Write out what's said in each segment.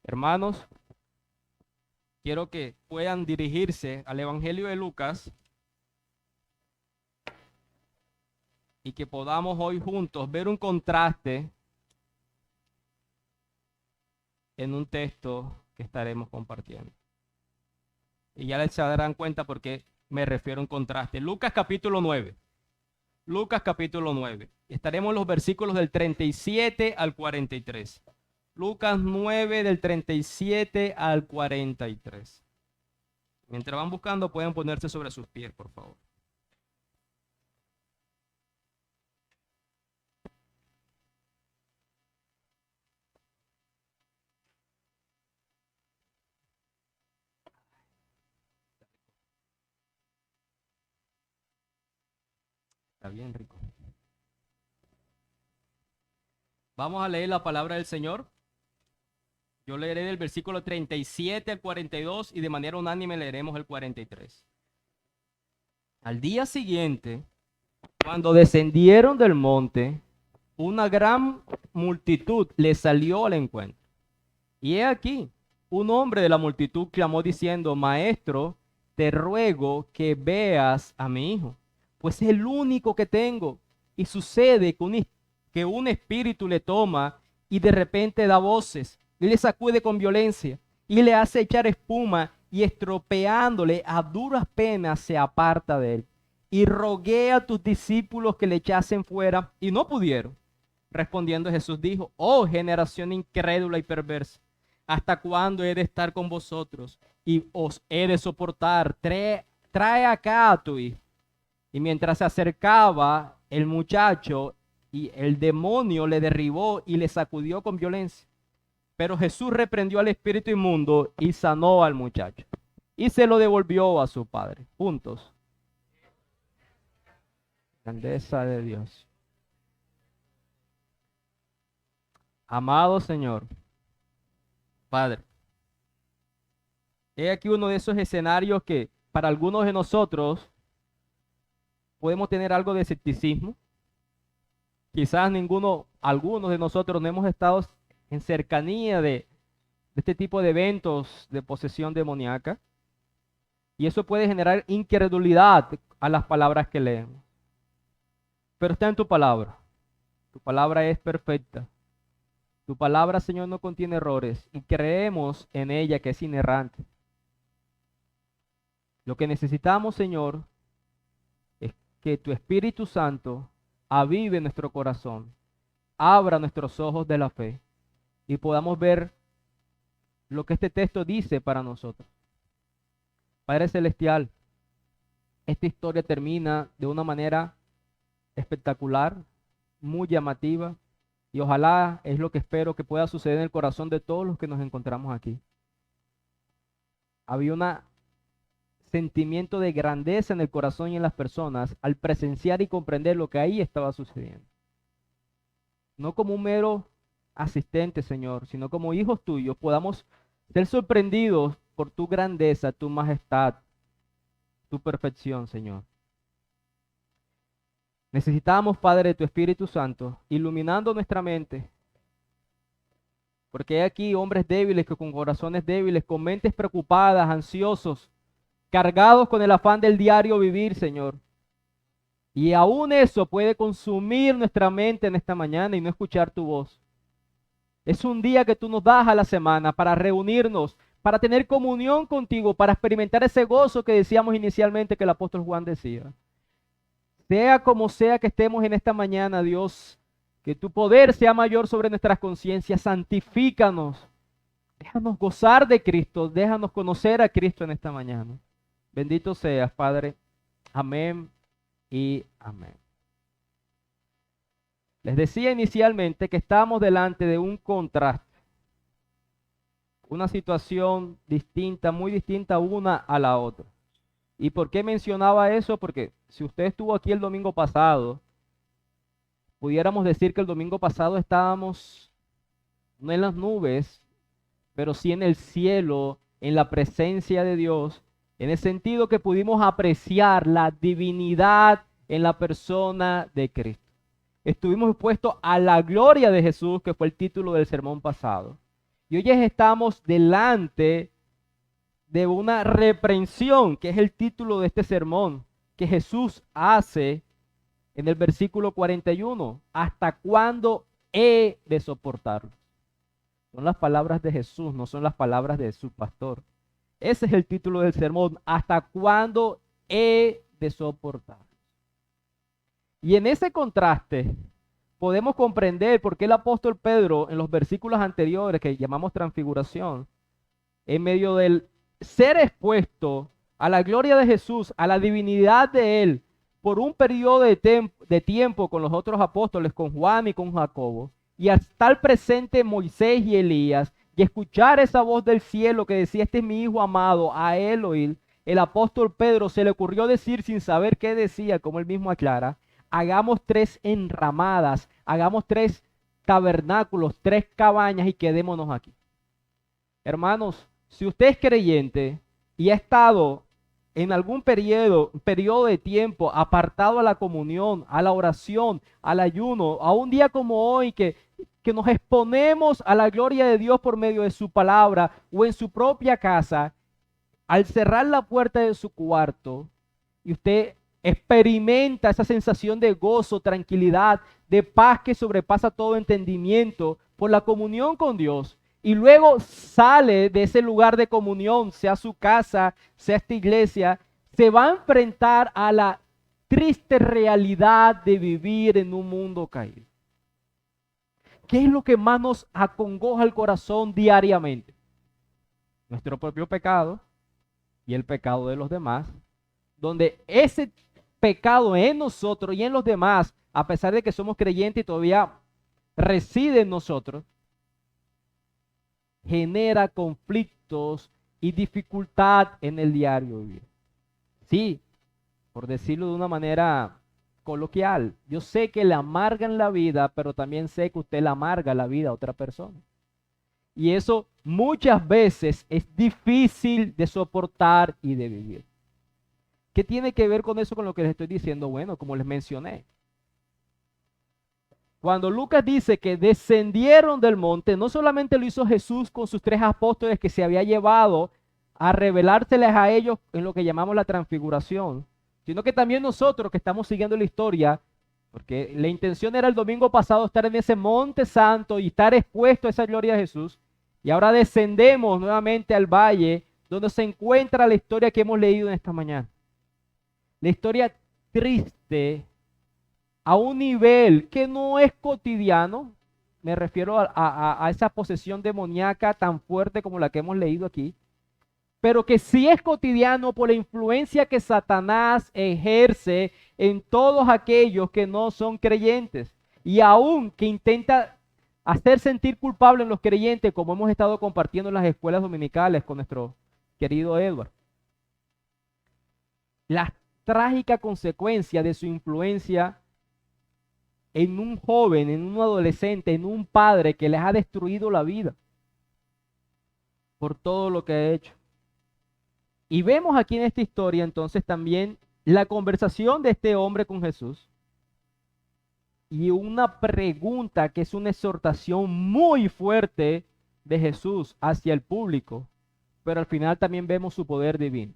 Hermanos, quiero que puedan dirigirse al Evangelio de Lucas y que podamos hoy juntos ver un contraste en un texto que estaremos compartiendo. Y ya les se darán cuenta por qué me refiero a un contraste. Lucas capítulo 9. Lucas capítulo 9. Estaremos en los versículos del 37 al 43. Lucas 9 del 37 al 43. Mientras van buscando, pueden ponerse sobre sus pies, por favor. Está bien, rico. Vamos a leer la palabra del Señor. Yo leeré del versículo 37 al 42 y de manera unánime leeremos el 43. Al día siguiente, cuando descendieron del monte, una gran multitud les salió al encuentro. Y he aquí, un hombre de la multitud clamó diciendo: Maestro, te ruego que veas a mi hijo, pues es el único que tengo. Y sucede que un espíritu le toma y de repente da voces, y le sacude con violencia, y le hace echar espuma, y estropeándole a duras penas se aparta de él. Y rogué a tus discípulos que le echasen fuera, y no pudieron. Respondiendo Jesús dijo: Oh generación incrédula y perversa, ¿hasta cuándo he de estar con vosotros y os he de soportar? Trae acá a tu hijo. Y mientras se acercaba el muchacho, y el demonio le derribó y le sacudió con violencia. Pero Jesús reprendió al espíritu inmundo y sanó al muchacho. Y se lo devolvió a su padre. Juntos. Grandeza de Dios. Amado Señor, Padre, he aquí uno de esos escenarios que para algunos de nosotros podemos tener algo de escepticismo. Quizás algunos de nosotros no hemos estado en cercanía de este tipo de eventos de posesión demoníaca. Y eso puede generar incredulidad a las palabras que leemos. Pero está en tu palabra. Tu palabra es perfecta. Tu palabra, Señor, no contiene errores y creemos en ella, que es inerrante. Lo que necesitamos, Señor, es que tu Espíritu Santo avive nuestro corazón, abra nuestros ojos de la fe y podamos ver lo que este texto dice para nosotros. Padre Celestial, esta historia termina de una manera espectacular, muy llamativa, y ojalá es lo que espero que pueda suceder en el corazón de todos los que nos encontramos aquí. Había un sentimiento de grandeza en el corazón y en las personas al presenciar y comprender lo que ahí estaba sucediendo. No como un mero asistente, Señor, sino como hijos tuyos podamos ser sorprendidos por tu grandeza, tu majestad, tu perfección, Señor. Necesitamos, Padre, tu Espíritu Santo, iluminando nuestra mente, porque hay aquí hombres débiles que con corazones débiles, con mentes preocupadas, ansiosos, cargados con el afán del diario vivir, Señor. Y aún eso puede consumir nuestra mente en esta mañana y no escuchar tu voz. Es un día que tú nos das a la semana para reunirnos, para tener comunión contigo, para experimentar ese gozo que decíamos inicialmente que el apóstol Juan decía. Sea como sea que estemos en esta mañana, Dios, que tu poder sea mayor sobre nuestras conciencias, santifícanos. Déjanos gozar de Cristo, déjanos conocer a Cristo en esta mañana. Bendito seas, Padre. Amén y amén. Les decía inicialmente que estamos delante de un contraste, una situación distinta, muy distinta una a la otra. ¿Y por qué mencionaba eso? Porque si usted estuvo aquí el domingo pasado, pudiéramos decir que el domingo pasado estábamos no en las nubes, pero sí en el cielo, en la presencia de Dios, en el sentido que pudimos apreciar la divinidad en la persona de Cristo. Estuvimos expuestos a la gloria de Jesús, que fue el título del sermón pasado. Y hoy estamos delante de una reprensión, que es el título de este sermón, que Jesús hace en el versículo 41. ¿Hasta cuándo he de soportarlo? Son las palabras de Jesús, no son las palabras de su pastor. Ese es el título del sermón. ¿Hasta cuándo he de soportar? Y en ese contraste podemos comprender por qué el apóstol Pedro, en los versículos anteriores que llamamos transfiguración, en medio del ser expuesto a la gloria de Jesús, a la divinidad de él, por un periodo de tiempo con los otros apóstoles, con Juan y con Jacobo, y al estar presente Moisés y Elías, y escuchar esa voz del cielo que decía, este es mi hijo amado, a él oír, el apóstol Pedro se le ocurrió decir sin saber qué decía, como él mismo aclara, hagamos 3 enramadas, hagamos 3 tabernáculos, 3 cabañas y quedémonos aquí. Hermanos, si usted es creyente y ha estado en algún periodo de tiempo apartado a la comunión, a la oración, al ayuno, a un día como hoy que nos exponemos a la gloria de Dios por medio de su palabra o en su propia casa, al cerrar la puerta de su cuarto y usted experimenta esa sensación de gozo, tranquilidad, de paz que sobrepasa todo entendimiento por la comunión con Dios, y luego sale de ese lugar de comunión, sea su casa, sea esta iglesia, se va a enfrentar a la triste realidad de vivir en un mundo caído. ¿Qué es lo que más nos acongoja el corazón diariamente? Nuestro propio pecado y el pecado de los demás, donde ese pecado en nosotros y en los demás, a pesar de que somos creyentes y todavía reside en nosotros, genera conflictos y dificultad en el diario vivir. Sí, por decirlo de una manera coloquial, yo sé que le amargan la vida, pero también sé que usted le amarga la vida a otra persona. Y eso muchas veces es difícil de soportar y de vivir. ¿Qué tiene que ver con eso, con lo que les estoy diciendo? Bueno, como les mencioné, cuando Lucas dice que descendieron del monte, no solamente lo hizo Jesús con sus 3 apóstoles que se había llevado a revelárseles a ellos en lo que llamamos la transfiguración, sino que también nosotros que estamos siguiendo la historia, porque la intención era el domingo pasado estar en ese monte santo y estar expuesto a esa gloria de Jesús, y ahora descendemos nuevamente al valle donde se encuentra la historia que hemos leído en esta mañana. La historia triste a un nivel que no es cotidiano, me refiero a esa posesión demoníaca tan fuerte como la que hemos leído aquí, pero que sí es cotidiano por la influencia que Satanás ejerce en todos aquellos que no son creyentes, y aún que intenta hacer sentir culpable en los creyentes, como hemos estado compartiendo en las escuelas dominicales con nuestro querido Edward. La trágica consecuencia de su influencia en un joven, en un adolescente, en un padre que les ha destruido la vida por todo lo que ha hecho. Y vemos aquí en esta historia entonces también la conversación de este hombre con Jesús y una pregunta que es una exhortación muy fuerte de Jesús hacia el público, pero al final también vemos su poder divino.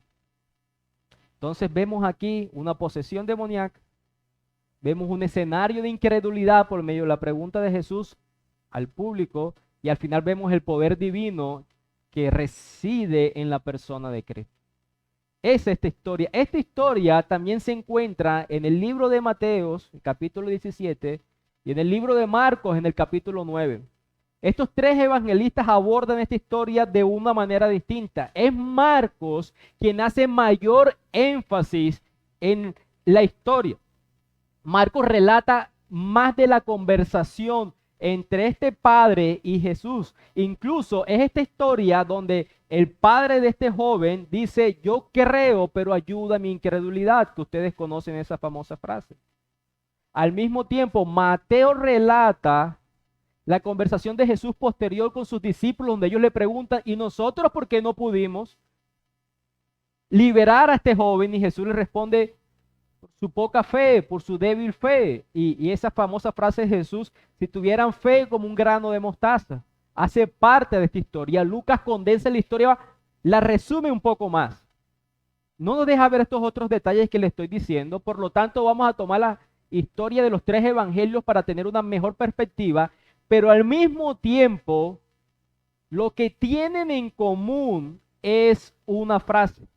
Entonces vemos aquí una posesión demoníaca, vemos un escenario de incredulidad por medio de la pregunta de Jesús al público, y al final vemos el poder divino que reside en la persona de Cristo. Es esta historia. Esta historia también se encuentra en el libro de Mateos, capítulo 17, y en el libro de Marcos, en el capítulo 9. Estos 3 evangelistas abordan esta historia de una manera distinta. Es Marcos quien hace mayor énfasis en la historia. Marcos relata más de la conversación entre este padre y Jesús. Incluso es esta historia donde el padre de este joven dice, yo creo, pero ayuda a mi incredulidad, que ustedes conocen esa famosa frase. Al mismo tiempo, Mateo relata la conversación de Jesús posterior con sus discípulos, donde ellos le preguntan, ¿y nosotros por qué no pudimos liberar a este joven? Y Jesús le responde, por su poca fe, por su débil fe. Y esa famosa frase de Jesús, si tuvieran fe como un grano de mostaza. hace parte de esta historia. Lucas condensa la historia, la resume un poco más. No nos deja ver estos otros detalles que le estoy diciendo, por lo tanto vamos a tomar la historia de los tres evangelios para tener una mejor perspectiva, pero al mismo tiempo lo que tienen en común es una frase,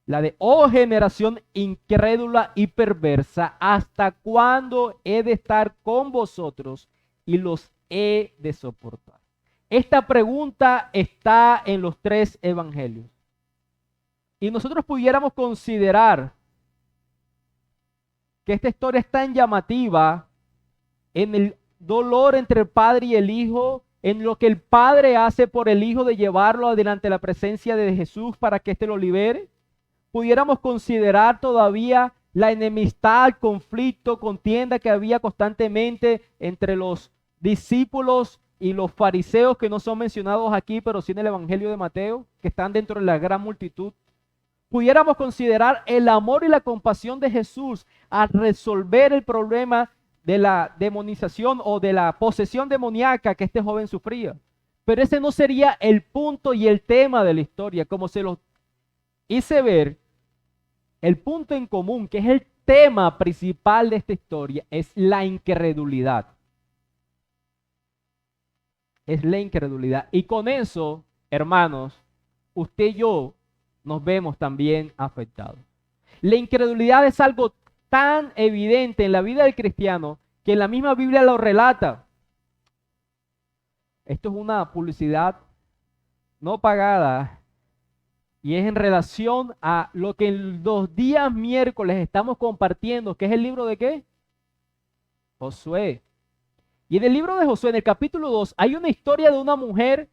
la de, oh generación incrédula y perversa, ¿hasta cuándo he de estar con vosotros y los he de soportar? Esta pregunta está en los tres evangelios. Y nosotros pudiéramos considerar que esta historia es tan llamativa en el dolor entre el Padre y el Hijo, en lo que el Padre hace por el Hijo de llevarlo adelante la presencia de Jesús para que éste lo libere. Pudiéramos considerar todavía la enemistad, conflicto, contienda que había constantemente entre los discípulos y los fariseos que no son mencionados aquí, pero sí en el Evangelio de Mateo, que están dentro de la gran multitud. Pudiéramos considerar el amor y la compasión de Jesús al resolver el problema de la demonización o de la posesión demoníaca que este joven sufría. Pero ese no sería el punto y el tema de la historia, como se lo hice ver. El punto en común, que es el tema principal de esta historia, es la incredulidad. Es la incredulidad. Y con eso, hermanos, usted y yo nos vemos también afectados. La incredulidad es algo tan evidente en la vida del cristiano que en la misma Biblia lo relata. Esto es una publicidad no pagada y es en relación a lo que en los días miércoles estamos compartiendo, que es el libro de ¿qué? Josué. Y en el libro de Josué, en el capítulo 2, hay una historia de una mujer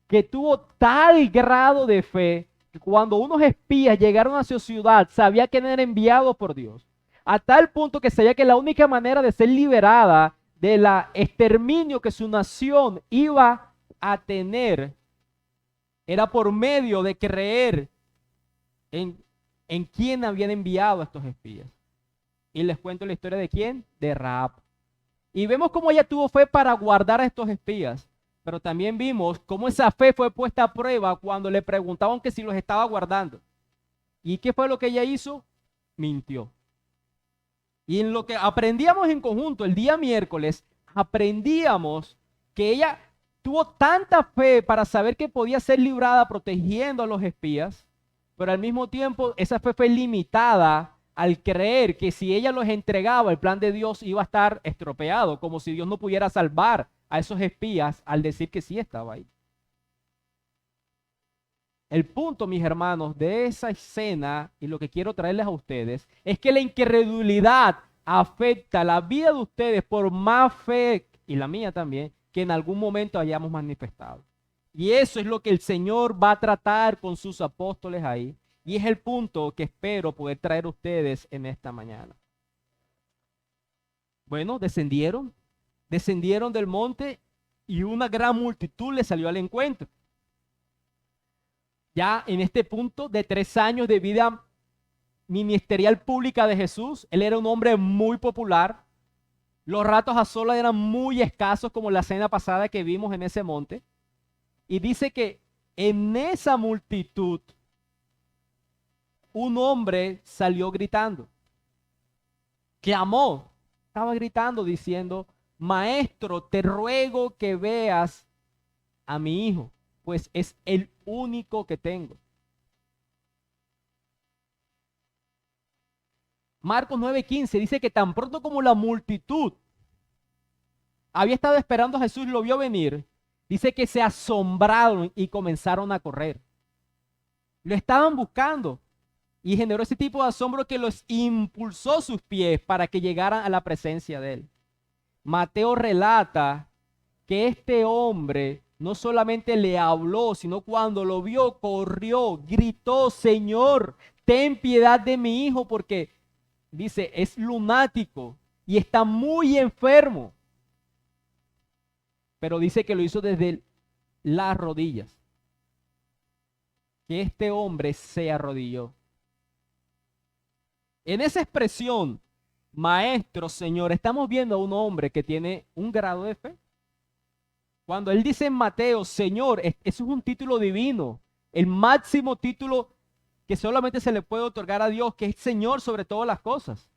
que tuvo tal grado de fe que cuando unos espías llegaron a su ciudad, sabía que eran enviados por Dios. A tal punto que sabía que la única manera de ser liberada del exterminio que su nación iba a tener era por medio de creer en quién habían enviado a estos espías. Y les cuento la historia de quién, de Rahab. Y vemos cómo ella tuvo fe para guardar a estos espías. Pero también vimos cómo esa fe fue puesta a prueba cuando le preguntaban que si los estaba guardando. ¿Y qué fue lo que ella hizo? Mintió. Y en lo que aprendíamos en conjunto el día miércoles, aprendíamos que ella tuvo tanta fe para saber que podía ser librada protegiendo a los espías, pero al mismo tiempo esa fe fue limitada al creer que si ella los entregaba, el plan de Dios iba a estar estropeado, como si Dios no pudiera salvar a esos espías al decir que sí estaba ahí. El punto, mis hermanos, de esa escena y lo que quiero traerles a ustedes es que la incredulidad afecta la vida de ustedes por más fe, y la mía también, que en algún momento hayamos manifestado. Y eso es lo que el Señor va a tratar con sus apóstoles ahí. Y es el punto que espero poder traer a ustedes en esta mañana. Bueno, descendieron del monte y una gran multitud les salió al encuentro. Ya en este punto de 3 años de vida ministerial pública de Jesús, él era un hombre muy popular. Los ratos a solas eran muy escasos, como la cena pasada que vimos en ese monte. Y dice que en esa multitud un hombre salió gritando, clamó, estaba gritando diciendo, maestro, te ruego que veas a mi hijo, pues es el único que tengo. Marcos 9:15 dice que tan pronto como la multitud había estado esperando a Jesús y lo vio venir, dice que se asombraron y comenzaron a correr. Lo estaban buscando y generó ese tipo de asombro que los impulsó sus pies para que llegaran a la presencia de él. Mateo relata que este hombre no solamente le habló, sino cuando lo vio, corrió, gritó, Señor, ten piedad de mi hijo, porque dice, es lunático y está muy enfermo. Pero dice que lo hizo desde las rodillas. Que este hombre se arrodilló. En esa expresión, maestro, Señor, estamos viendo a un hombre que tiene un grado de fe. Cuando él dice en Mateo, Señor, eso es un título divino, el máximo título que solamente se le puede otorgar a Dios, que es Señor sobre todas las cosas.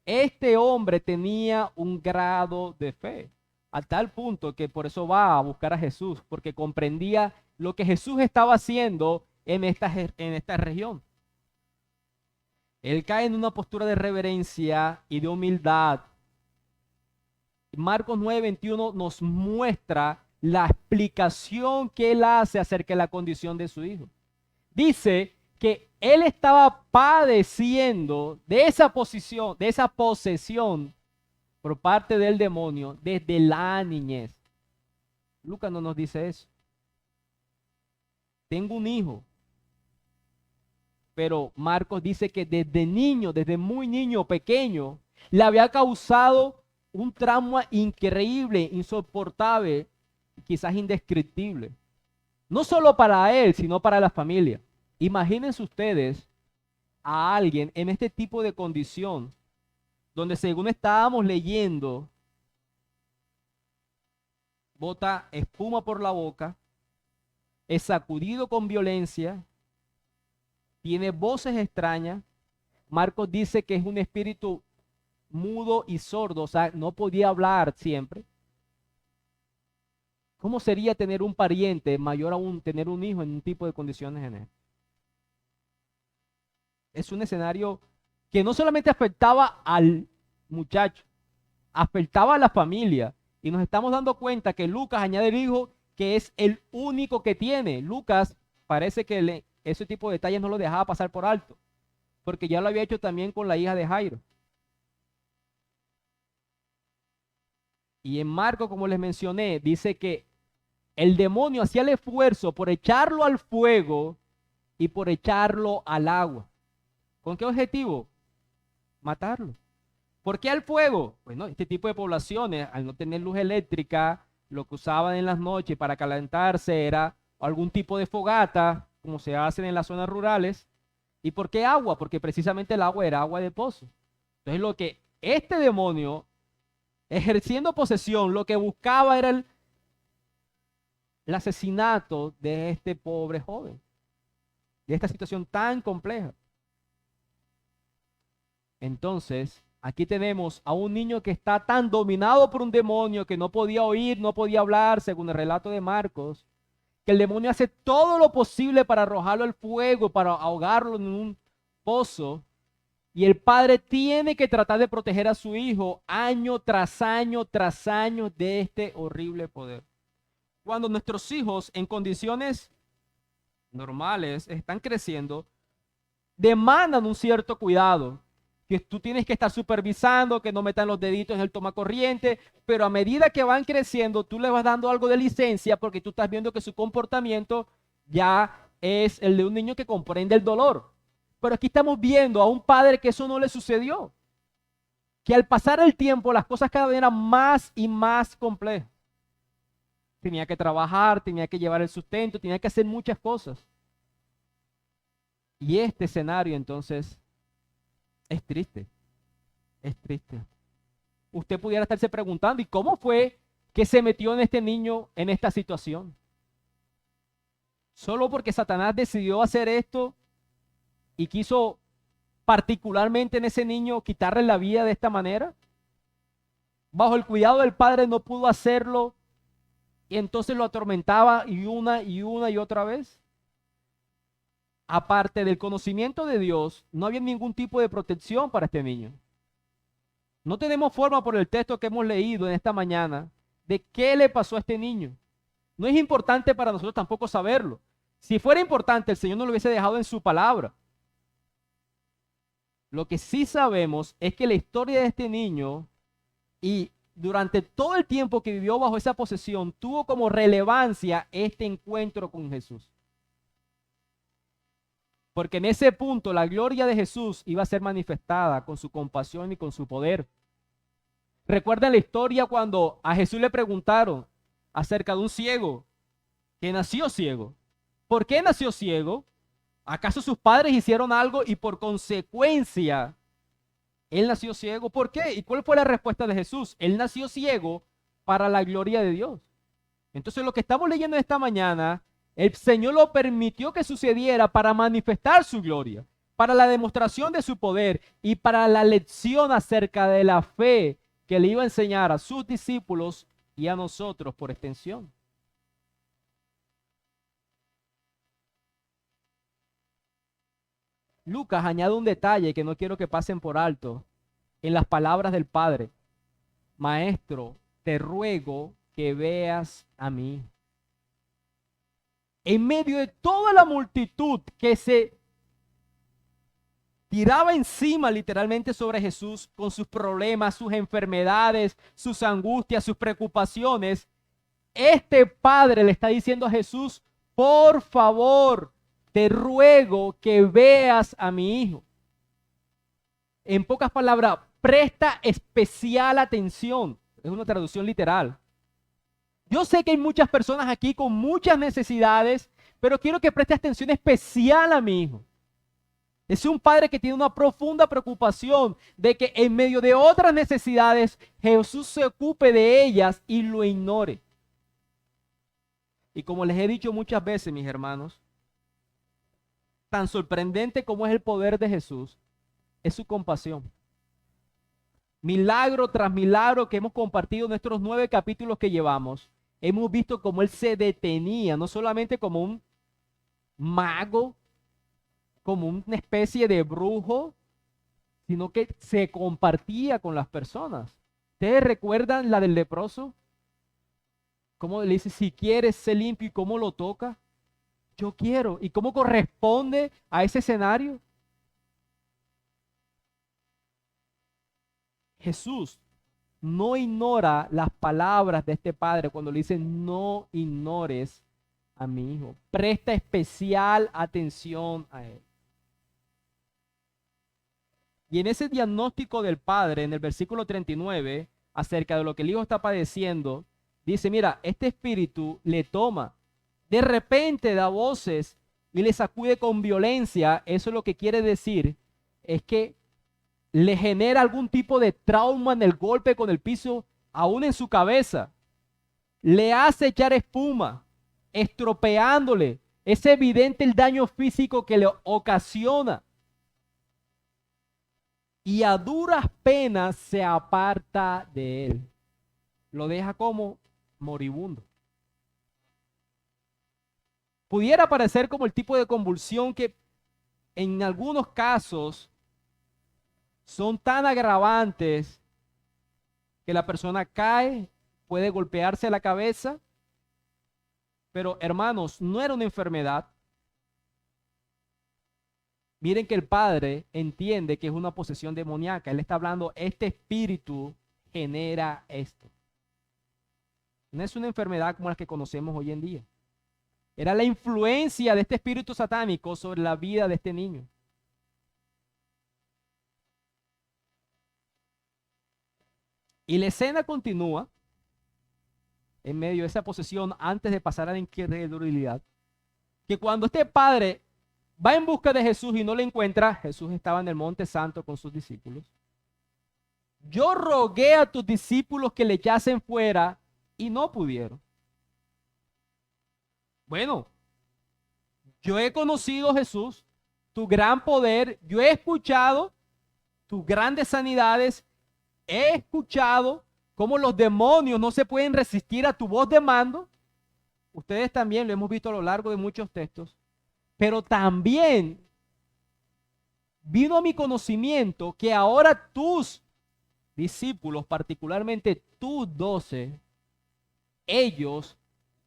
Este hombre tenía un grado de fe, a tal punto que por eso va a buscar a Jesús, porque comprendía lo que Jesús estaba haciendo en esta región. Él cae en una postura de reverencia y de humildad. Marcos 9:21 nos muestra la explicación que él hace acerca de la condición de su hijo. Dice que él estaba padeciendo de esa posesión por parte del demonio desde la niñez. Lucas no nos dice eso. Tengo un hijo, pero Marcos dice que desde niño, desde muy niño, pequeño, le había causado un trauma increíble, insoportable, quizás indescriptible. No solo para él, sino para la familia. Imagínense ustedes a alguien en este tipo de condición, donde según estábamos leyendo, bota espuma por la boca, es sacudido con violencia, tiene voces extrañas. Marcos dice que es un espíritu mudo y sordo, o sea, no podía hablar siempre. ¿Cómo sería tener un pariente, mayor aún tener un hijo en un tipo de condiciones en él? Es un escenario que no solamente afectaba al muchacho, afectaba a la familia. Y nos estamos dando cuenta que Lucas añade el hijo que es el único que tiene. Lucas parece que ese tipo de detalles no lo dejaba pasar por alto, porque ya lo había hecho también con la hija de Jairo. Y en Marcos, como les mencioné, dice que el demonio hacía el esfuerzo por echarlo al fuego y por echarlo al agua. ¿Con qué objetivo? Matarlo. ¿Por qué al fuego? Bueno, este tipo de poblaciones, al no tener luz eléctrica, lo que usaban en las noches para calentarse era algún tipo de fogata, como se hacen en las zonas rurales. ¿Y por qué agua? Porque precisamente el agua era agua de pozo. Entonces lo que este demonio, ejerciendo posesión, lo que buscaba era el asesinato de este pobre joven, de esta situación tan compleja. Entonces, aquí tenemos a un niño que está tan dominado por un demonio que no podía oír, no podía hablar, según el relato de Marcos, que el demonio hace todo lo posible para arrojarlo al fuego, para ahogarlo en un pozo, y el padre tiene que tratar de proteger a su hijo año tras año tras año de este horrible poder. Cuando nuestros hijos en condiciones normales están creciendo, demandan un cierto cuidado, que tú tienes que estar supervisando, que no metan los deditos en el tomacorriente, pero a medida que van creciendo, tú le vas dando algo de licencia porque tú estás viendo que su comportamiento ya es el de un niño que comprende el dolor. Pero aquí estamos viendo a un padre que eso no le sucedió, que al pasar el tiempo las cosas cada vez eran más y más complejas. Tenía que trabajar, tenía que llevar el sustento, tenía que hacer muchas cosas. Y este escenario entonces es triste, es triste. Usted pudiera estarse preguntando, ¿y cómo fue que se metió en este niño en esta situación? Solo porque Satanás decidió hacer esto y quiso particularmente en ese niño quitarle la vida de esta manera. Bajo el cuidado del padre no pudo hacerlo y entonces lo atormentaba y una y otra vez. Aparte del conocimiento de Dios, no había ningún tipo de protección para este niño. No tenemos forma por el texto que hemos leído en esta mañana de qué le pasó a este niño. No es importante para nosotros tampoco saberlo. Si fuera importante, el Señor no lo hubiese dejado en su palabra. Lo que sí sabemos es que la historia de este niño y durante todo el tiempo que vivió bajo esa posesión tuvo como relevancia este encuentro con Jesús. Porque en ese punto la gloria de Jesús iba a ser manifestada con su compasión y con su poder. ¿Recuerdan la historia cuando a Jesús le preguntaron acerca de un ciego que nació ciego? ¿Por qué nació ciego? ¿Acaso sus padres hicieron algo y por consecuencia él nació ciego? ¿Por qué? ¿Y cuál fue la respuesta de Jesús? Él nació ciego para la gloria de Dios. Entonces lo que estamos leyendo esta mañana, el Señor lo permitió que sucediera para manifestar su gloria, para la demostración de su poder y para la lección acerca de la fe que le iba a enseñar a sus discípulos y a nosotros por extensión. Lucas añade un detalle que no quiero que pasen por alto en las palabras del Padre. Maestro, te ruego que veas a mí. En medio de toda la multitud que se tiraba encima literalmente sobre Jesús con sus problemas, sus enfermedades, sus angustias, sus preocupaciones, este padre le está diciendo a Jesús, por favor, te ruego que veas a mi hijo. En pocas palabras, presta especial atención. Es una traducción literal. Yo sé que hay muchas personas aquí con muchas necesidades, pero quiero que preste atención especial a mi hijo. Es un padre que tiene una profunda preocupación de que en medio de otras necesidades Jesús se ocupe de ellas y lo ignore. Y como les he dicho muchas veces, mis hermanos, tan sorprendente como es el poder de Jesús, es su compasión. Milagro tras milagro que hemos compartido en nuestros 9 capítulos que llevamos, hemos visto cómo Él se detenía, no solamente como un mago, como una especie de brujo, sino que se compartía con las personas. ¿Ustedes recuerdan la del leproso? ¿Cómo le dice, si quieres ser limpio, y cómo lo toca? Yo quiero. ¿Y cómo corresponde a ese escenario? Jesús no ignora las palabras de este padre cuando le dice, no ignores a mi hijo. Presta especial atención a él. Y en ese diagnóstico del padre, en el versículo 39, acerca de lo que el hijo está padeciendo, dice, mira, este espíritu le toma, de repente da voces y le sacude con violencia. Eso lo que quiere decir es que le genera algún tipo de trauma en el golpe con el piso, aún en su cabeza. Le hace echar espuma, estropeándole. Es evidente el daño físico que le ocasiona. Y a duras penas se aparta de él. Lo deja como moribundo. Pudiera parecer como el tipo de convulsión que en algunos casos son tan agravantes que la persona cae, puede golpearse la cabeza, pero hermanos, no era una enfermedad. Miren que el padre entiende que es una posesión demoníaca. Él está hablando, este espíritu genera esto. No es una enfermedad como las que conocemos hoy en día. Era la influencia de este espíritu satánico sobre la vida de este niño. Y la escena continúa en medio de esa posesión antes de pasar a la incredulidad. Que cuando este padre va en busca de Jesús y no le encuentra, Jesús estaba en el Monte Santo con sus discípulos. Yo rogué a tus discípulos que le echasen fuera y no pudieron. Bueno, yo he conocido, Jesús, tu gran poder, yo he escuchado tus grandes sanidades, he escuchado cómo los demonios no se pueden resistir a tu voz de mando. Ustedes también lo hemos visto a lo largo de muchos textos. Pero también vino a mi conocimiento que ahora tus discípulos, particularmente tus 12, ellos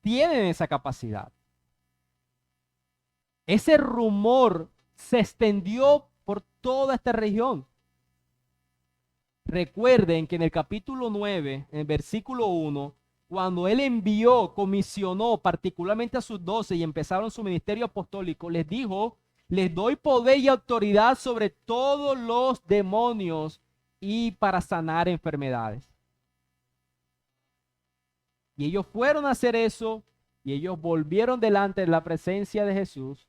tienen esa capacidad. Ese rumor se extendió por toda esta región. Recuerden que en el capítulo 9, en el versículo 1, cuando él envió, comisionó particularmente a sus 12 y empezaron su ministerio apostólico, les dijo, les doy poder y autoridad sobre todos los demonios y para sanar enfermedades. Y ellos fueron a hacer eso y ellos volvieron delante de la presencia de Jesús.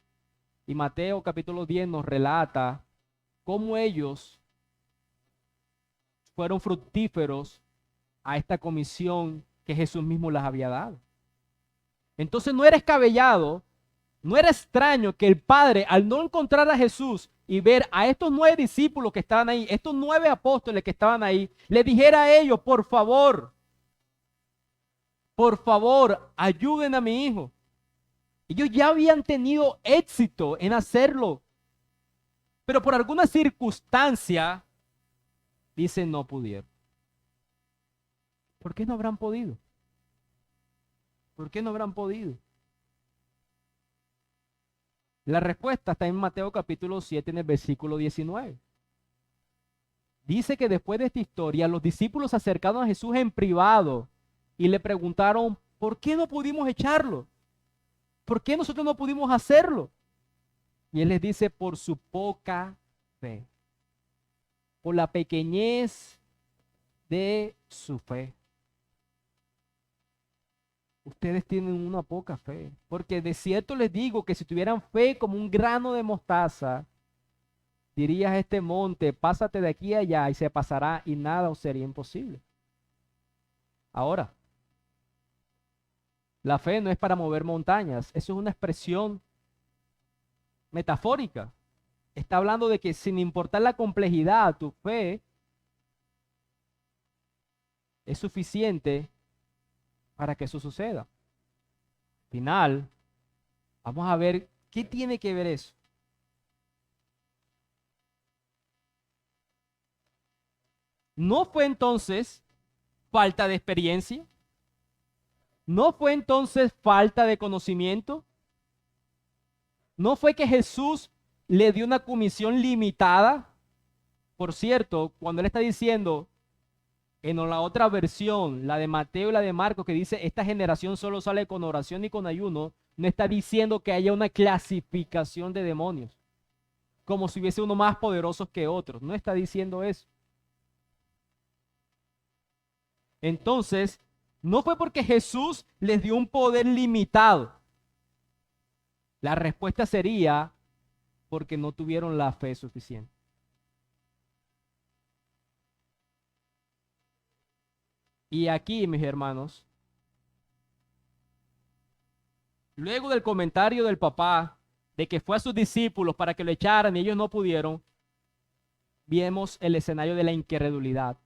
Y Mateo capítulo 10 nos relata cómo ellos fueron fructíferos a esta comisión que Jesús mismo les había dado. Entonces no era descabellado, no era extraño que el Padre, al no encontrar a Jesús y ver a estos 9 discípulos que estaban ahí, estos 9 apóstoles que estaban ahí, le dijera a ellos, por favor, ayuden a mi hijo. Ellos ya habían tenido éxito en hacerlo, pero por alguna circunstancia, dicen, no pudieron. ¿Por qué no habrán podido? ¿Por qué no habrán podido? La respuesta está en Mateo capítulo 7 en el versículo 19. Dice que después de esta historia, los discípulos se acercaron a Jesús en privado y le preguntaron, ¿por qué no pudimos echarlo? ¿Por qué nosotros no pudimos hacerlo? Y él les dice, por su poca fe, por la pequeñez de su fe. Ustedes tienen una poca fe, porque de cierto les digo que si tuvieran fe como un grano de mostaza, dirías a este monte, pásate de aquí a allá y se pasará y nada os sería imposible. Ahora, la fe no es para mover montañas, eso es una expresión metafórica. Está hablando de que sin importar la complejidad, tu fe es suficiente para que eso suceda. Al final, vamos a ver qué tiene que ver eso. ¿No fue entonces falta de experiencia? ¿No fue entonces falta de conocimiento? ¿No fue que Jesús le dio una comisión limitada? Por cierto, cuando él está diciendo en la otra versión, la de Mateo y la de Marcos, que dice, esta generación solo sale con oración y con ayuno, no está diciendo que haya una clasificación de demonios, como si hubiese uno más poderosos que otros. No está diciendo eso. Entonces, no fue porque Jesús les dio un poder limitado. La respuesta sería porque no tuvieron la fe suficiente. Y aquí, mis hermanos, luego del comentario del papá de que fue a sus discípulos para que lo echaran y ellos no pudieron, vemos el escenario de la incredulidad.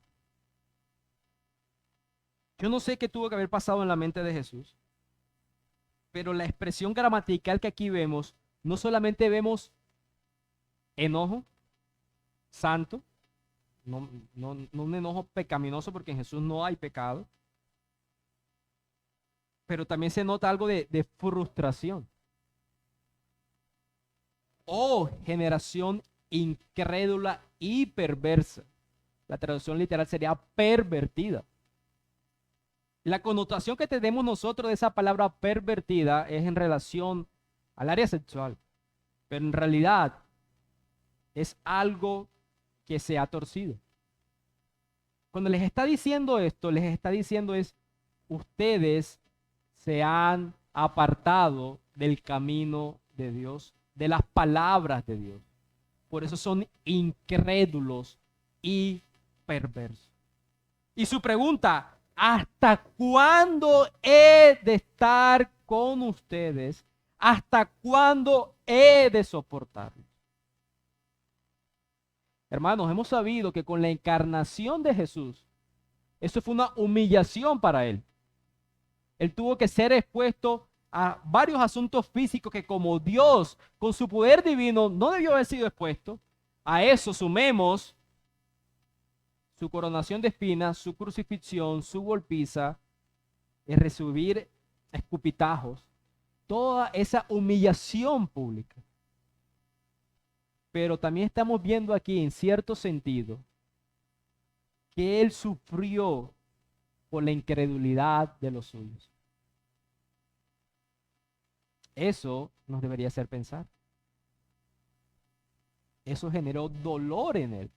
Yo no sé qué tuvo que haber pasado en la mente de Jesús, pero la expresión gramatical que aquí vemos, no solamente vemos enojo santo, no un enojo pecaminoso, porque en Jesús no hay pecado, pero también se nota algo de frustración. Oh, generación incrédula y perversa. La traducción literal sería pervertida. La connotación que tenemos nosotros de esa palabra pervertida es en relación al área sexual, pero en realidad es algo que se ha torcido. Cuando les está diciendo esto, les está diciendo es, ustedes se han apartado del camino de Dios, de las palabras de Dios. Por eso son incrédulos y perversos. Y su pregunta, ¿hasta cuándo he de estar con ustedes? ¿Hasta cuándo he de soportarlos? Hermanos, hemos sabido que con la encarnación de Jesús, eso fue una humillación para él. Él tuvo que ser expuesto a varios asuntos físicos que como Dios, con su poder divino, no debió haber sido expuesto. A eso sumemos su coronación de espinas, su crucifixión, su golpiza, el recibir escupitajos, toda esa humillación pública. Pero también estamos viendo aquí, en cierto sentido, que él sufrió por la incredulidad de los suyos. Eso nos debería hacer pensar. Eso generó dolor en él.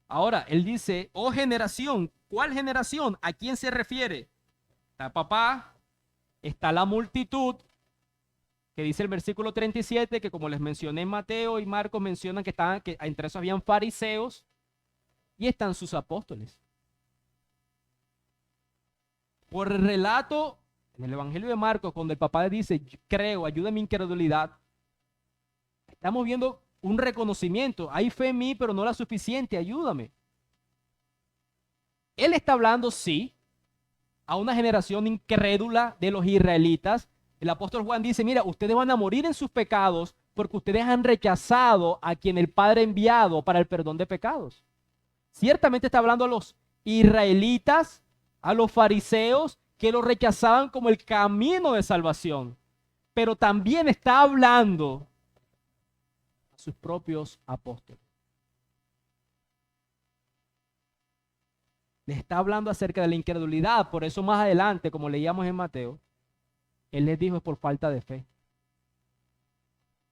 Ahora, él dice, oh generación, ¿cuál generación? ¿A quién se refiere? Está papá, está la multitud, que dice el versículo 37, que como les mencioné, Mateo y Marcos mencionan que entre esos habían fariseos, y están sus apóstoles. Por el relato En el Evangelio de Marcos, cuando el papá le dice, creo, ayuda a mi incredulidad, estamos viendo un reconocimiento. Hay fe en mí, pero no la suficiente, ayúdame. Él está hablando, sí, a una generación incrédula de los israelitas. El apóstol Juan dice, mira, ustedes van a morir en sus pecados porque ustedes han rechazado a quien el Padre ha enviado para el perdón de pecados. Ciertamente está hablando a los israelitas, a los fariseos, que lo rechazaban como el camino de salvación. Pero también está hablando a sus propios apóstoles. Les está hablando acerca de la incredulidad. Por eso más adelante, como leíamos en Mateo, Él les dijo es por falta de fe.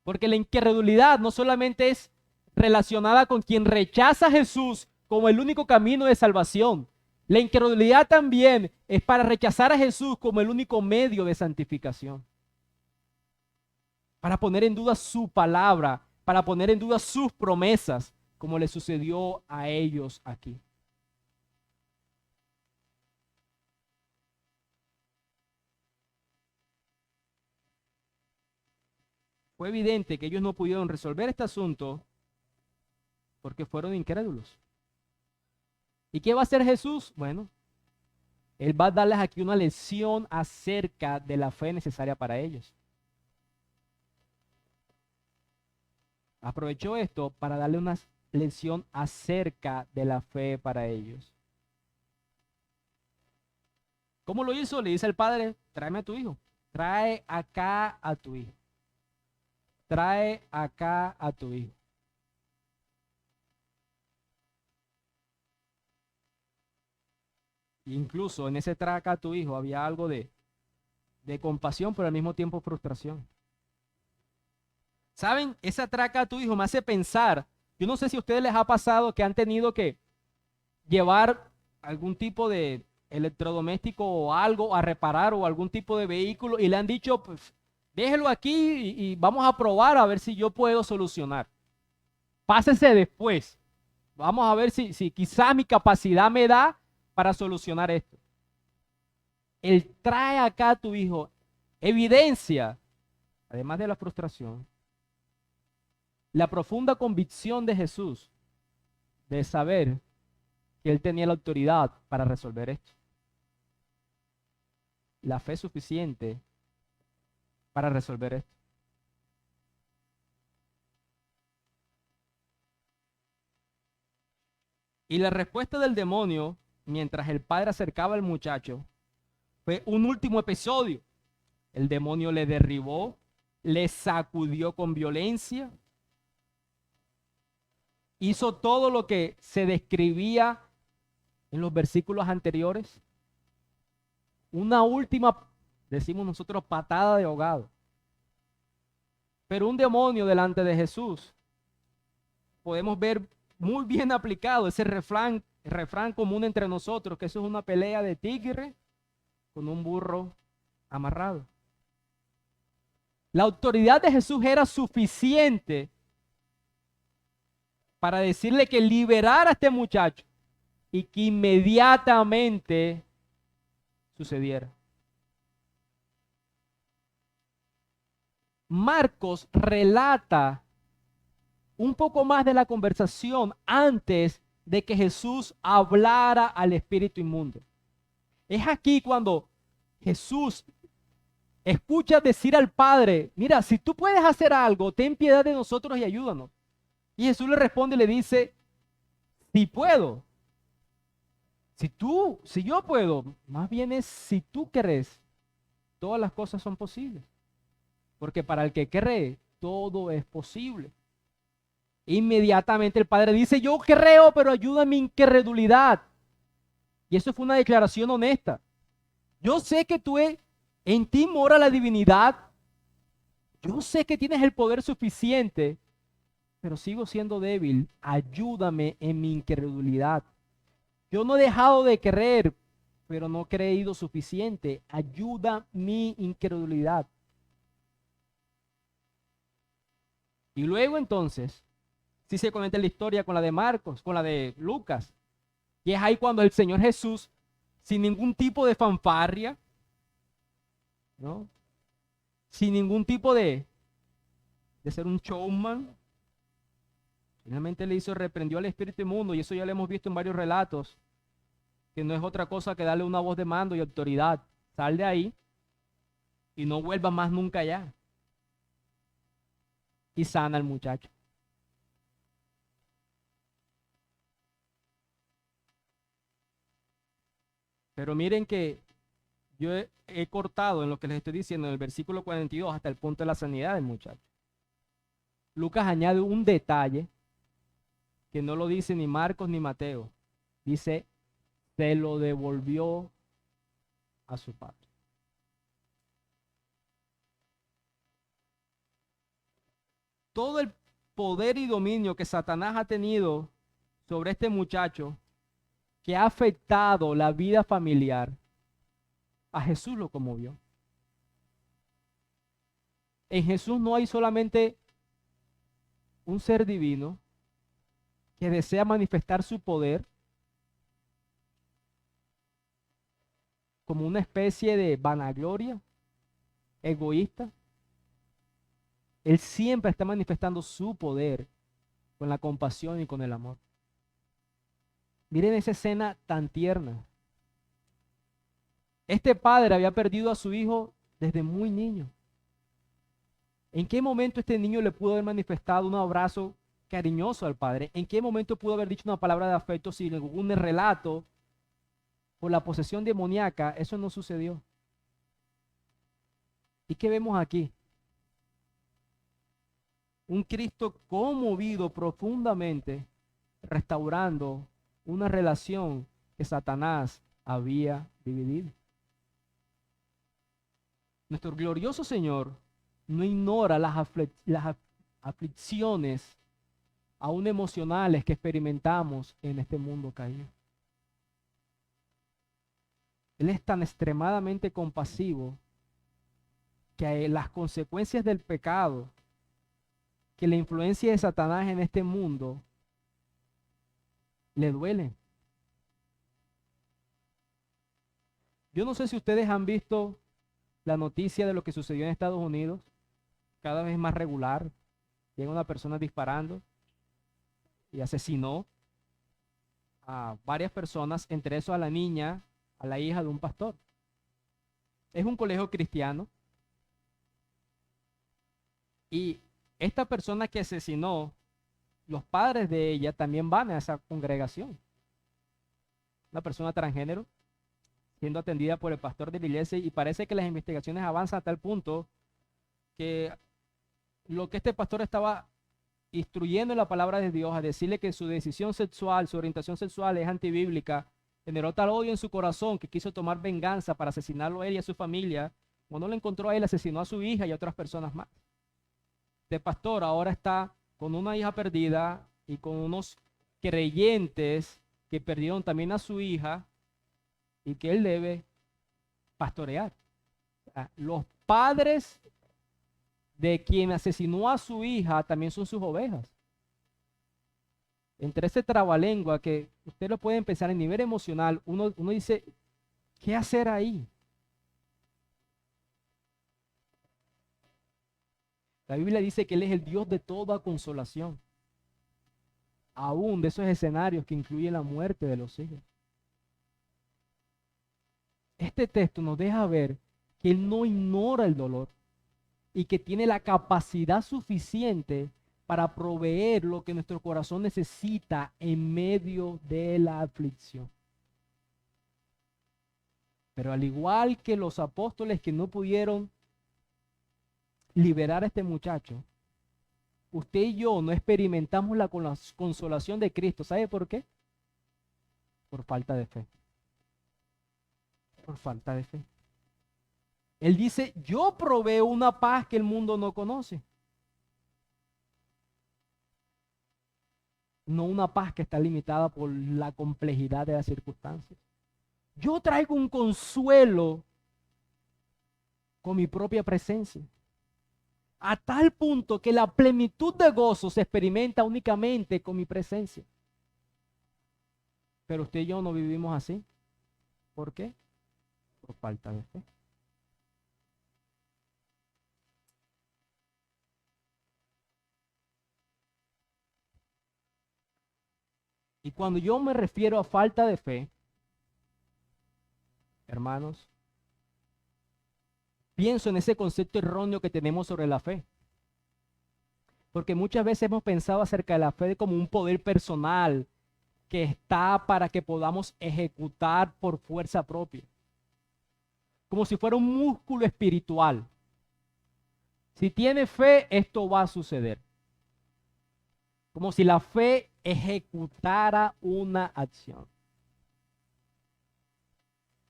Porque la incredulidad no solamente es relacionada con quien rechaza a Jesús como el único camino de salvación. La incredulidad también es para rechazar a Jesús como el único medio de santificación. Para poner en duda su palabra, para poner en duda sus promesas, como le sucedió a ellos aquí. Fue evidente que ellos no pudieron resolver este asunto porque fueron incrédulos. ¿Y qué va a hacer Jesús? Bueno, Él va a darles aquí una lección acerca de la fe necesaria para ellos. Aprovechó esto para darle una lección acerca de la fe para ellos. ¿Cómo lo hizo? Le dice al padre, tráeme a tu hijo. Trae acá a tu hijo. Trae acá a tu hijo. Incluso en ese trae acá a tu hijo había algo de compasión, pero al mismo tiempo frustración. ¿Saben? Esa traca a tu hijo me hace pensar, yo no sé si a ustedes les ha pasado que han tenido que llevar algún tipo de electrodoméstico o algo a reparar o algún tipo de vehículo y le han dicho, pues, déjelo aquí y vamos a probar a ver si yo puedo solucionar. Pásese después. Vamos a ver si quizás mi capacidad me da para solucionar esto. Él trae acá a tu hijo evidencia, además de la frustración, la profunda convicción de Jesús de saber que Él tenía la autoridad para resolver esto. La fe suficiente para resolver esto. Y la respuesta del demonio, mientras el padre acercaba al muchacho, fue un último episodio. El demonio le derribó, le sacudió con violencia, hizo todo lo que se describía en los versículos anteriores. Una última, decimos nosotros, patada de ahogado. Pero un demonio delante de Jesús, podemos ver muy bien aplicado ese refrán común entre nosotros, que eso es una pelea de tigre con un burro amarrado. La autoridad de Jesús era suficiente para decirle que liberara a este muchacho y que inmediatamente sucediera. Marcos relata un poco más de la conversación antes de que Jesús hablara al espíritu inmundo. Es aquí cuando Jesús escucha decir al Padre, mira, si tú puedes hacer algo, ten piedad de nosotros y ayúdanos. Y Jesús le responde y le dice, si puedo. Si yo puedo, más bien es si tú crees, todas las cosas son posibles. Porque para el que cree, todo es posible. Inmediatamente el padre dice, yo creo, pero ayuda a mi incredulidad. Y eso fue una declaración honesta. Yo sé que en ti mora la divinidad. Yo sé que tienes el poder suficiente, pero sigo siendo débil. Ayúdame en mi incredulidad. Yo no he dejado de creer, pero no he creído suficiente. Ayuda mi incredulidad. Y luego entonces, si se conecta la historia con la de Marcos, con la de Lucas. Y es ahí cuando el Señor Jesús, sin ningún tipo de fanfarria, ¿no? Sin ningún tipo de ser un showman. Finalmente le hizo, reprendió al espíritu inmundo, y eso ya lo hemos visto en varios relatos, que no es otra cosa que darle una voz de mando y autoridad. Sal de ahí y no vuelva más nunca allá. Y sana al muchacho. Pero miren que yo he cortado en lo que les estoy diciendo en el versículo 42 hasta el punto de la sanidad del muchacho. Lucas añade un detalle que no lo dice ni Marcos ni Mateo. Dice, se lo devolvió a su padre. Todo el poder y dominio que Satanás ha tenido sobre este muchacho, que ha afectado la vida familiar, a Jesús lo conmovió. En Jesús no hay solamente un ser divino que desea manifestar su poder como una especie de vanagloria, egoísta. Él siempre está manifestando su poder con la compasión y con el amor. Miren esa escena tan tierna. Este padre había perdido a su hijo desde muy niño. ¿En qué momento este niño le pudo haber manifestado un abrazo cariñoso al padre? ¿En qué momento pudo haber dicho una palabra de afecto sin ningún relato por la posesión demoníaca? Eso no sucedió. ¿Y qué vemos aquí? Un Cristo conmovido profundamente, restaurando una relación que Satanás había dividido. Nuestro glorioso Señor no ignora las aflicciones aún emocionales que experimentamos en este mundo caído. Él es tan extremadamente compasivo que las consecuencias del pecado, que la influencia de Satanás en este mundo, le duelen. Yo no sé si ustedes han visto la noticia de lo que sucedió en Estados Unidos, cada vez más regular. Llega una persona disparando y asesinó a varias personas, entre eso a la niña, a la hija de un pastor. Es un colegio cristiano y esta persona que asesinó, los padres de ella también van a esa congregación. Una persona transgénero siendo atendida por el pastor de la iglesia, y parece que las investigaciones avanzan a tal punto que lo que este pastor estaba instruyendo en la palabra de Dios, a decirle que su decisión sexual, su orientación sexual es antibíblica, generó tal odio en su corazón que quiso tomar venganza para asesinarlo a él y a su familia. Cuando lo encontró a él, asesinó a su hija y a otras personas más. Este pastor ahora está con una hija perdida y con unos creyentes que perdieron también a su hija y que él debe pastorear. O sea, los padres de quien asesinó a su hija también son sus ovejas. Entre ese trabalengua que usted lo puede pensar en nivel emocional, uno dice, ¿qué hacer ahí? La Biblia dice que Él es el Dios de toda consolación, aún de esos escenarios que incluyen la muerte de los hijos. Este texto nos deja ver que Él no ignora el dolor y que tiene la capacidad suficiente para proveer lo que nuestro corazón necesita en medio de la aflicción. Pero al igual que los apóstoles que no pudieron liberar a este muchacho, usted y yo no experimentamos la consolación de Cristo. ¿Sabe por qué? Por falta de fe. Por falta de fe. Él dice, yo proveo una paz que el mundo no conoce. No una paz que está limitada por la complejidad de las circunstancias. Yo traigo un consuelo con mi propia presencia, a tal punto que la plenitud de gozo se experimenta únicamente con mi presencia. Pero usted y yo no vivimos así. ¿Por qué? Por falta de fe. Y cuando yo me refiero a falta de fe, hermanos, pienso en ese concepto erróneo que tenemos sobre la fe. Porque muchas veces hemos pensado acerca de la fe como un poder personal que está para que podamos ejecutar por fuerza propia. Como si fuera un músculo espiritual. Si tiene fe, esto va a suceder. Como si la fe ejecutara una acción.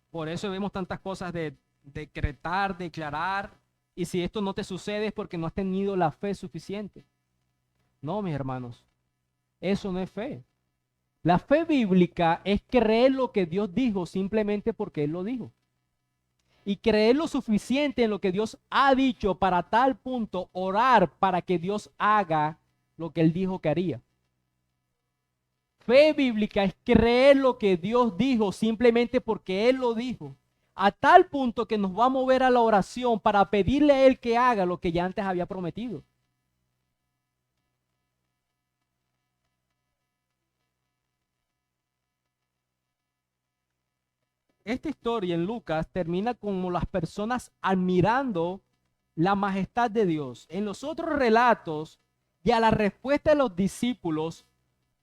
Por eso vemos tantas cosas de decretar, declarar, y si esto no te sucede es porque no has tenido la fe suficiente. No, mis hermanos, eso no es fe. La fe bíblica es creer lo que Dios dijo simplemente porque Él lo dijo. Y creer lo suficiente en lo que Dios ha dicho para tal punto orar para que Dios haga lo que Él dijo que haría. Fe bíblica es creer lo que Dios dijo simplemente porque Él lo dijo. A tal punto que nos va a mover a la oración para pedirle a Él que haga lo que ya antes había prometido. Esta historia en Lucas termina como las personas admirando la majestad de Dios. En los otros relatos y a la respuesta de los discípulos,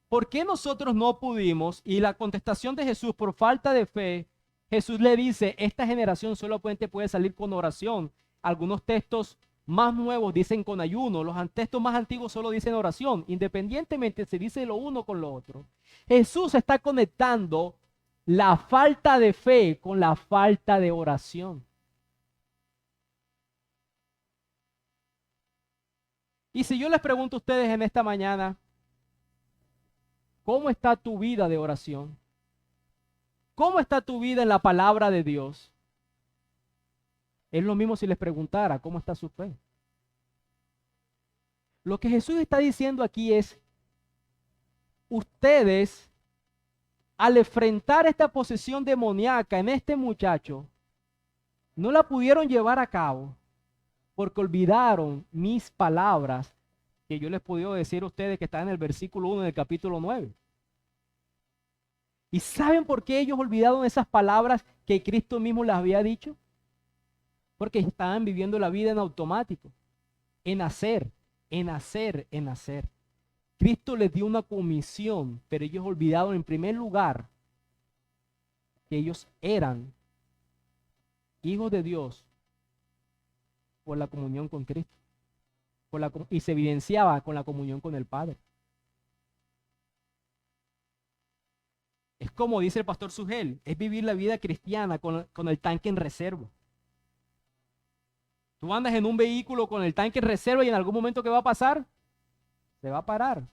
¿por qué nosotros no pudimos? Y la contestación de Jesús por falta de fe, Jesús le dice, esta generación solamente puede salir con oración. Algunos textos más nuevos dicen con ayuno, los textos más antiguos solo dicen oración, independientemente se dice lo uno con lo otro. Jesús está conectando la falta de fe con la falta de oración. Y si yo les pregunto a ustedes en esta mañana, ¿cómo está tu vida de oración? ¿Cómo está tu vida en la palabra de Dios? Es lo mismo si les preguntara, ¿cómo está su fe? Lo que Jesús está diciendo aquí es, ustedes, al enfrentar esta posesión demoníaca en este muchacho, no la pudieron llevar a cabo porque olvidaron mis palabras que yo les puedo decir a ustedes que están en el versículo 1 del capítulo 9. ¿Y saben por qué ellos olvidaron esas palabras que Cristo mismo les había dicho? Porque estaban viviendo la vida en automático, en hacer, en hacer, en hacer. Cristo les dio una comisión, pero ellos olvidaron en primer lugar que ellos eran hijos de Dios por la comunión con Cristo. Y se evidenciaba con la comunión con el Padre. Es como dice el pastor Sugel, es vivir la vida cristiana con el tanque en reserva. Tú andas en un vehículo con el tanque en reserva y en algún momento, ¿qué va a pasar? Se va a parar.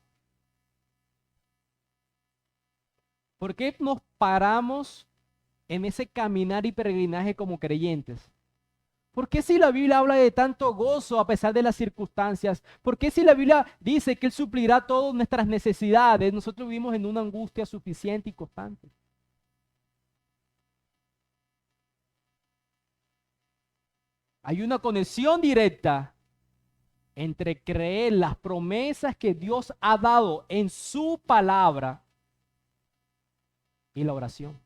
¿Por qué nos paramos en ese caminar y peregrinaje como creyentes? ¿Por qué si la Biblia habla de tanto gozo a pesar de las circunstancias? ¿Por qué si la Biblia dice que Él suplirá todas nuestras necesidades, nosotros vivimos en una angustia suficiente y constante? Hay una conexión directa entre creer las promesas que Dios ha dado en su palabra y la oración.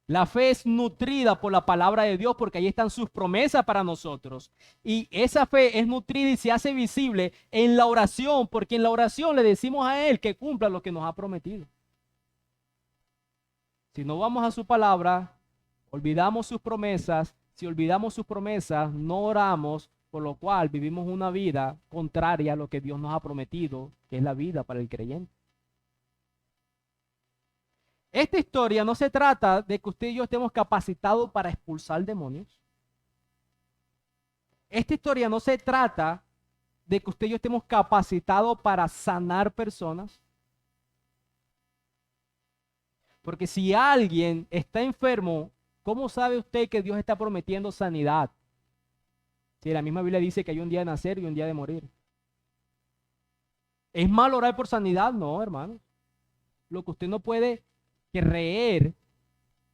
La fe es nutrida por la palabra de Dios porque ahí están sus promesas para nosotros. Y esa fe es nutrida y se hace visible en la oración, porque en la oración le decimos a Él que cumpla lo que nos ha prometido. Si no vamos a su palabra, olvidamos sus promesas. Si olvidamos sus promesas, no oramos, por lo cual vivimos una vida contraria a lo que Dios nos ha prometido, que es la vida para el creyente. Esta historia no se trata de que usted y yo estemos capacitados para expulsar demonios. Esta historia no se trata de que usted y yo estemos capacitados para sanar personas. Porque si alguien está enfermo, ¿cómo sabe usted que Dios está prometiendo sanidad? Si la misma Biblia dice que hay un día de nacer y un día de morir. ¿Es malo orar por sanidad? No, hermano. Lo que usted no puede creer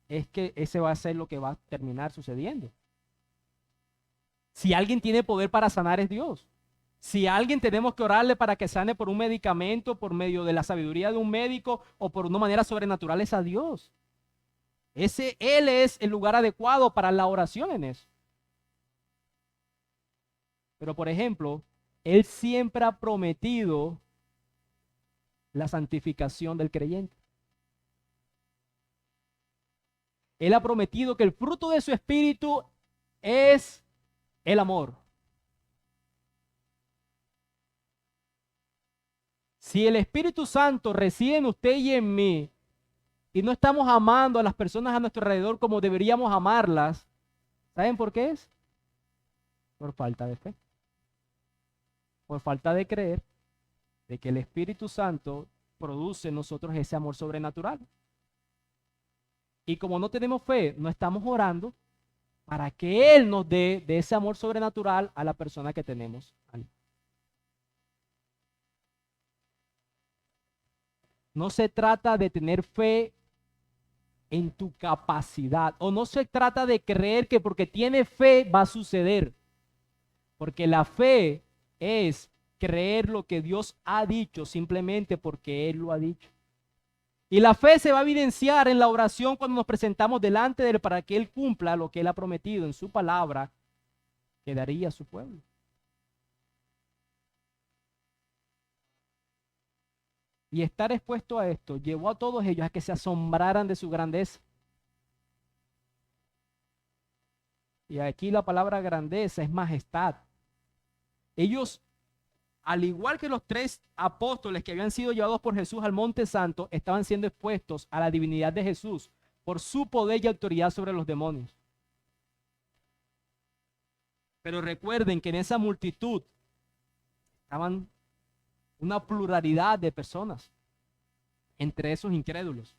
es que ese va a ser lo que va a terminar sucediendo. Si alguien tiene poder para sanar es Dios. Si a alguien tenemos que orarle para que sane por un medicamento, por medio de la sabiduría de un médico o por una manera sobrenatural, es a Dios. Él es el lugar adecuado para la oración en eso. Pero por ejemplo, Él siempre ha prometido la santificación del creyente. Él ha prometido que el fruto de su espíritu es el amor. Si el Espíritu Santo reside en usted y en mí, y no estamos amando a las personas a nuestro alrededor como deberíamos amarlas, ¿saben por qué es? Por falta de fe. Por falta de creer de que el Espíritu Santo produce en nosotros ese amor sobrenatural. Y como no tenemos fe, no estamos orando para que Él nos dé de ese amor sobrenatural a la persona que tenemos. No se trata de tener fe en tu capacidad, o no se trata de creer que porque tiene fe va a suceder, porque la fe es creer lo que Dios ha dicho simplemente porque Él lo ha dicho. Y la fe se va a evidenciar en la oración cuando nos presentamos delante de Él para que Él cumpla lo que Él ha prometido en su palabra que daría a su pueblo. Y estar expuesto a esto llevó a todos ellos a que se asombraran de su grandeza. Y aquí la palabra grandeza es majestad. Ellos, al igual que los 3 apóstoles que habían sido llevados por Jesús al Monte Santo, estaban siendo expuestos a la divinidad de Jesús por su poder y autoridad sobre los demonios. Pero recuerden que en esa multitud estaban una pluralidad de personas, entre esos incrédulos.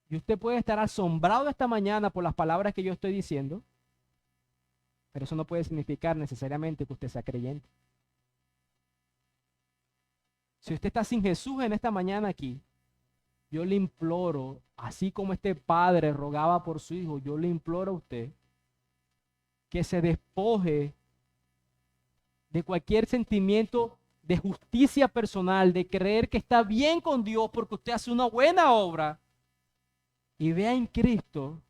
Y usted puede estar asombrado esta mañana por las palabras que yo estoy diciendo, pero eso no puede significar necesariamente que usted sea creyente. Si usted está sin Jesús en esta mañana aquí, yo le imploro, así como este padre rogaba por su hijo, yo le imploro a usted que se despoje de cualquier sentimiento de justicia personal, de creer que está bien con Dios porque usted hace una buena obra, y vea en Cristo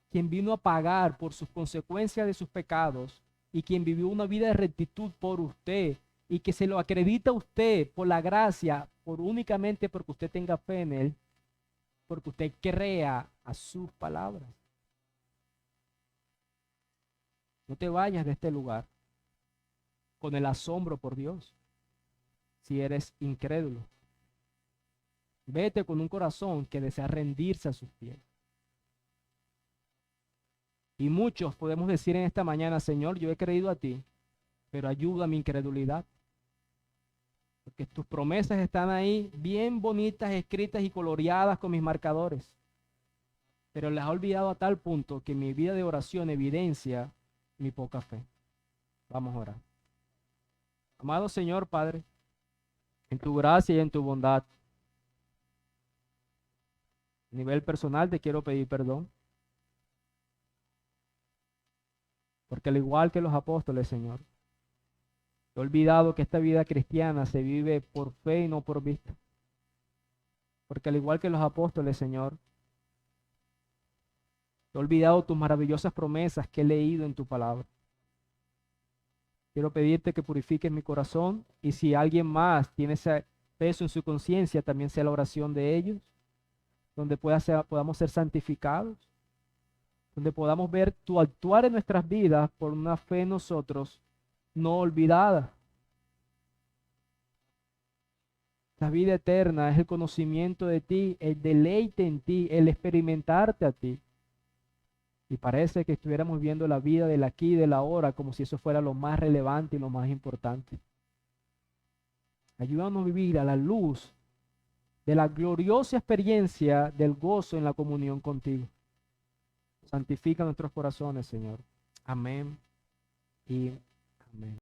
quien vino a pagar por sus consecuencias de sus pecados y quien vivió una vida de rectitud por usted y que se lo acredita a usted por la gracia, únicamente porque usted tenga fe en Él, porque usted crea a sus palabras. No te vayas de este lugar con el asombro por Dios si eres incrédulo. Vete con un corazón que desea rendirse a sus pies. Y muchos podemos decir en esta mañana, Señor, yo he creído a ti, pero ayuda a mi incredulidad. Porque tus promesas están ahí bien bonitas, escritas y coloreadas con mis marcadores. Pero las he olvidado a tal punto que mi vida de oración evidencia mi poca fe. Vamos a orar. Amado Señor Padre, en tu gracia y en tu bondad, a nivel personal te quiero pedir perdón. Porque al igual que los apóstoles, Señor, he olvidado que esta vida cristiana se vive por fe y no por vista. Porque al igual que los apóstoles, Señor, he olvidado tus maravillosas promesas que he leído en tu palabra. Quiero pedirte que purifiques mi corazón y si alguien más tiene ese peso en su conciencia, también sea la oración de ellos, donde podamos ser santificados, donde podamos ver tu actuar en nuestras vidas por una fe en nosotros no olvidada. La vida eterna es el conocimiento de ti, el deleite en ti, el experimentarte a ti. Y parece que estuviéramos viendo la vida del aquí y del ahora como si eso fuera lo más relevante y lo más importante. Ayúdanos a vivir a la luz de la gloriosa experiencia del gozo en la comunión contigo. Santifica nuestros corazones, Señor. Amén y amén.